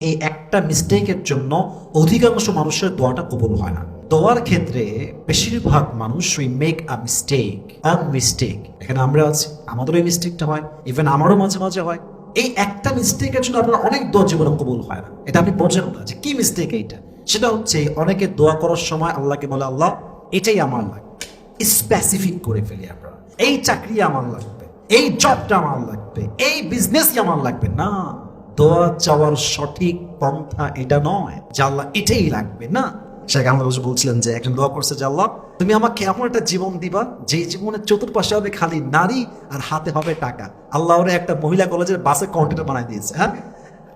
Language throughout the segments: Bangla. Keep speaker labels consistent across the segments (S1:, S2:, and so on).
S1: এই একটা মিস্টেকের জন্য অধিকাংশ মানুষের দোয়াটা কবুল হয় না। দোয়ার ক্ষেত্রে বেশিরভাগ মানুষ উই মেক আ মিস্টেক। এখানে আমরা আছি, আমাদের এই মিস্টেকটা হয়, ইভেন আমারও মাঝে মাঝে হয়। এই একটা মিস্টেকের জন্য আপনার অনেক দোয়া জীবনে কবুল হয় না। এটা আপনি বোঝেন না যে কি মিস্টেক এইটা। সেটা হচ্ছে অনেকে দোয়া করার সময় আল্লাহকে বলে, আল্লাহ এটাই আমার লাগবে, স্পেসিফিক করে ফেলি আমরা, এই চাকরি আমার লাগবে, এই জবটা আমার লাগবে, এই বিজনেসই আমার লাগবে না। দোয়া চাওয়ার সঠিক পন্থা এটা নয় যে আল্লাহ এটাই লাগবে না। শেখ আহমদ বলছিলেন যে একজন দোয়া করছে যে আল্লাহ তুমি আমাকে এমন একটা জীবন দিবা যে জীবনের চতুর্পাশে হবে খালি নারী আর হাতে হবে টাকা। আল্লাহ ওরে একটা মহিলা কলেজের বাসের কন্ট্রাক্টর বানাই দিয়েছে। হ্যাঁ,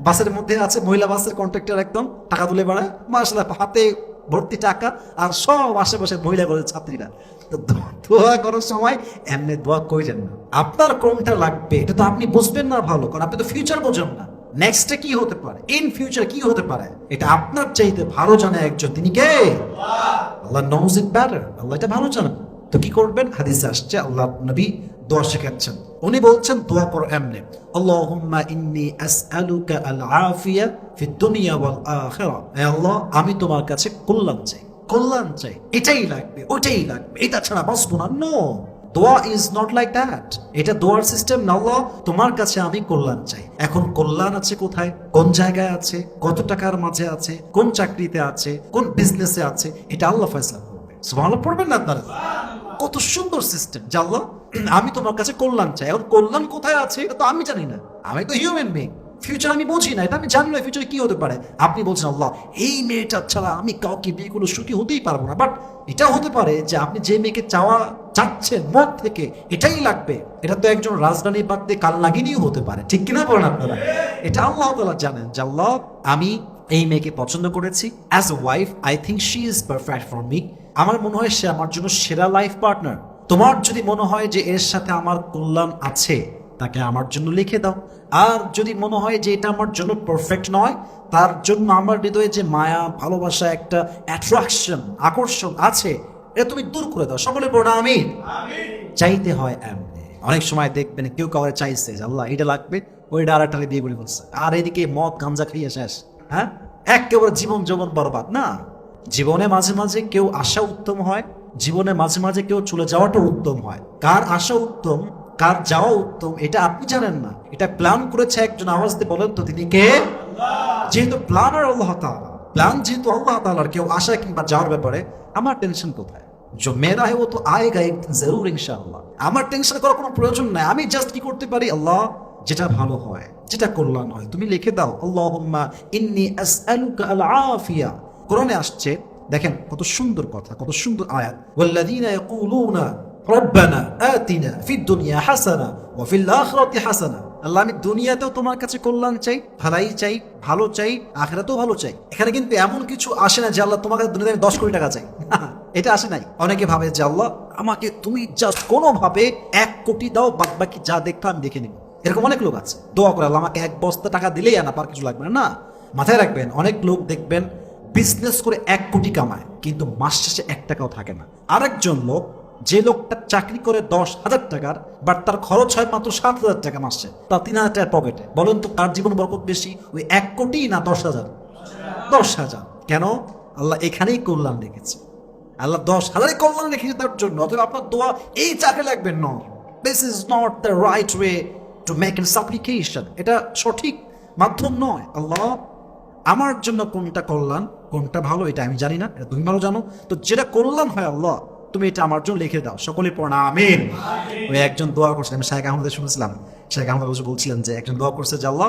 S1: বাসের মধ্যে আছে মহিলা বাসের কন্ট্রাক্টর, একদম টাকা তুলে বেড়ায়, মাশাআল্লাহ হাতে ভর্তি টাকা, আর সব আশেপাশে মহিলা কলেজের ছাত্রীরা। দোয়া করার সময় এমনি দোয়া কইলেন না। আপনার কোনটা লাগবে এটা তো আপনি বুঝবেন না ভালো, কারণ আপনি তো ফিউচার বোঝেন না। নেক্সটে কি হতে পারে, ইন ফিউচার কি হতে পারে, এটা আপনার চাইতে ভালো জানে একজন, তিনি কে? আল্লাহ নোজ ইট বেটার। আল্লাহ এটা ভালো জানেন। তো কি করবেন? হাদিসে আসছে আল্লাহ নবী দোয়া শেখাচ্ছেন। উনি বলছেন দোয়া করো এমনি, আল্লাহুম্মা ইন্নী আসআলুকা আল আফিয়া ফিদ দুনিয়া ওয়াল আখিরা। হে আল্লাহ আমি তোমার কাছে কল্যাণ চাই, এটাই লাগবে, ওটাই লাগবে, এটা ছাড়া বাঁচবো না। নো, দোয়া ইজ নট লাইক দ্যাট। এটা দোয়ার সিস্টেম না। আল্লাহ তোমার কাছে আমি কল্যাণ চাই। এখন কল্যাণ আছে কোথায়, কোন জায়গায় আছে, কত টাকার মাঝে আছে, কোন চাকরিতে আছে, কোন বিজনেসে আছে, এটা আল্লাহ ফয়সালা করবে। সুবহানাল্লাহ পড়বেন না আপনারা? কত সুন্দর সিস্টেম যে আল্লাহ আমি তোমার কাছে কল্যাণ চাই। এখন কল্যাণ কোথায় আছে এটা তো আমি জানি না, আমি তো হিউম্যান বিং, ফিউচার আমি বুঝি না, এটা আমি জানি না ফিউচারে কি হতে পারে। আপনি বলছেন আল্লাহ এই মেয়েটা ছাড়া আমি কাউকে বিয়ে করে সুখী হতেই পারবো না, বাট এটাও হতে পারে যে আপনি যে মেয়েকে চাচ্ছেন মন থেকে এটাই লাগবে, এটা তো একজন রাজধানী বাদ দিয়ে কাল লাগিনিও হতে পারে, ঠিক কিনা বলেন আপনারা? এটা আল্লাহ তাআলা জানেন যে আল্লাহ আমি এই মেয়েকে পছন্দ করেছি, as a wife I think she is perfect for me. আমার মনে হয় সে আমার জন্য সেরা লাইফ পার্টনার। তোমার যদি মনে হয় যে এর সাথে আমার কল্যাণ আছে, তাকে আমার জন্য লিখে দাও। আর যদি মনে হয় যে এটা আমার জন্য পারফেক্ট নয়, তার জন্য আমার হৃদয়ে যে মায়া, ভালোবাসা, একটা অ্যাট্রাকশন, আকর্ষণ আছে, এটা তুমি দূর করে দাও। সকলে পড়ো আমিন। চাইতে হয় এমনি। অনেক সময় দেখবেন কেউ কাউরে চাইছে যে আল্লাহ এটা লাগবে, ওইটা আর একটা বিয়ে করে বলছে, আর এদিকে মদ গাঞ্জা খাইয়ে শেষ। হ্যাঁ, একেবারে জীবন বরবাদ না। জীবনে মাঝে মাঝে কেউ আসা উত্তম হয়, জীবনে মাঝে মাঝে কেউ চলে যাওয়াটা উত্তম হয়। কার আসা উত্তম, কার যাওয়া উত্তম এটা আপনি জানেন না। এটা প্ল্যান করেছে একজন, আওয়াজ দিয়ে বলেন তো তিনি কে? যেহেতু প্ল্যানার আল্লাহ তাআলা, প্ল্যান যেহেতু আল্লাহ তাআলার, কেউ আসা কিংবা যাওয়ার ব্যাপারে আমার টেনশন কোথায়? जो मेरा है वो तो आएगा एक दिन जरूर इंशाअल्लाह। আমার টেনশন করার কোনো প্রয়োজন নাই। আমি জাস্ট কি করতে পারি, আল্লাহ যেটা ভালো হয়, যেটা কল্যাণ হয় তুমি লিখে দাও। আল্লাহুম্মা ইন্নী আসআলুকা আল আফিয়া। কোরআনে আসছে, দেখেন কত সুন্দর কথা, কত সুন্দর আয়াত। ওয়াল্লাযীনা ইয়াকুলুনা রব্বানা আতিনা ফিদ দুনিয়া হাসানা ওয়া ফিল আখিরাতি হাসানা। আল্লাহ আমি দুনিয়াতেও তোমার কাছে কল্যাণ চাই, ভালাই চাই, ভালো চাই, আখিরাতেও ভালো চাই। এখানে কিন্তু এমন কিছু আসে না যে আল্লাহ তোমার কাছে দুনিয়াতে আমি 10 কোটি টাকা চাই, এটা আসে নাই। অনেকে ভাবে যে আল্লাহ আমাকে তুমি জাস্ট কোনোভাবে 1 কোটি দাও, বাদ বাকি যা দেখতে আমি দেখে নিব। এরকম অনেক লোক আছে দোয়া করে আল্লাহ আমাকে 1 বস্তা টাকা দিলেই আনা, পার কিছু লাগবে না। মাথায় রাখবেন, অনেক লোক দেখবেন বিজনেস করে 1 কোটি কামায়, কিন্তু মাস শেষে 1 টাকাও থাকে না। আরেকজন লোক, যে লোকটা চাকরি করে 10,000 টাকার, বাট তার খরচ হয় মাত্র 7,000 টাকা মাসে, তার 3,000 টাকার পকেটে। বলুন তো কার জীবন বরকত বেশি, ওই 1 কোটি না 10,000? 10,000। কেন? আল্লাহ এখানেই কল্যাণ রেখেছে। আল্লাহ 10,000 কল্যাণ রেখেছে তার জন্য। অথবা আপনার দোয়া এই চাকরি লাগবে, ন, this is not the right way to make N সাপ্লিকেশন। এটা সঠিক মাধ্যম নয়। আল্লাহ আমার জন্য কোনটা কল্যাণ, কোনটা ভালো এটা আমি জানি না, এটা তুমি ভালো জানো। তো যেটা কল্যাণ হয় আল্লাহ তুমি এটা আমার জন্য লিখে দাও। সকলে পড়া আমিন। ওই একজন দোয়া করছিলেন, শেখ আহমদ শুনেছিলাম, শেখ আহমদ বলছিলেন যে একজন দোয়া করছে যে আল্লাহ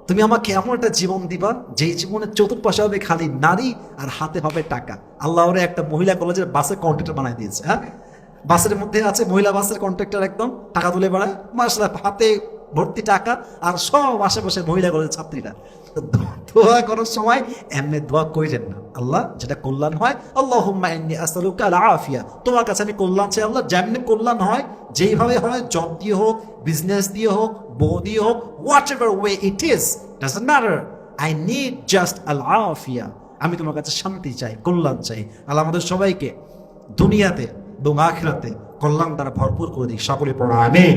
S1: তুমি আমাকে এমন একটা জীবন দিবা যেই জীবনের চতুর্পাশে হবে খালি নারী আর হাতে হবে টাকা। আল্লাহ ওরে একটা মহিলা কলেজের বাসের কন্ট্রাক্টর বানাই দিয়েছে। হ্যাঁ, বাসের মধ্যে আছে মহিলা বাসের কন্ট্রাক্টর, একদম টাকা তুলে বেড়ায়, মাশাআল্লাহ হাতে ভর্তি টাকা, আর সব আশেপাশে মহিলা কলেজের ছাত্রীরা। দোয়া করার সময় এমনি দোয়া কইলেন না। আল্লাহ যেটা কল্যাণ হয়, আল্লাহুম্মা ইন্নী আসআলুকা আল আফিয়া, তোমার কাছে আমি কল্যাণ চাই। আল্লাহ যেমনি কল্যাণ হয়, যেইভাবে হয়, জব দিয়ে হোক, বিজনেস দিয়ে হোক, বউ দিয়ে হোক, whatever way it is, doesn't matter, I need just আল আফিয়া। আমি তোমার কাছে শান্তি চাই, কল্যাণ চাই। আল্লাহ আমাদের সবাইকে দুনিয়াতে এবং আখিরাতে কল্যাণ দ্বারা ভরপুর করে দিক। সকলে পড়া আমিন।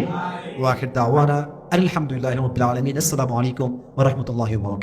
S1: ওয়া আখির দাওয়ানা আলহামদুলিল্লাহি রাব্বিল আলামিন। আসসালামু আলাইকুম ওয়া রাহমাতুল্লাহি ওয়া বারাকাতুহু।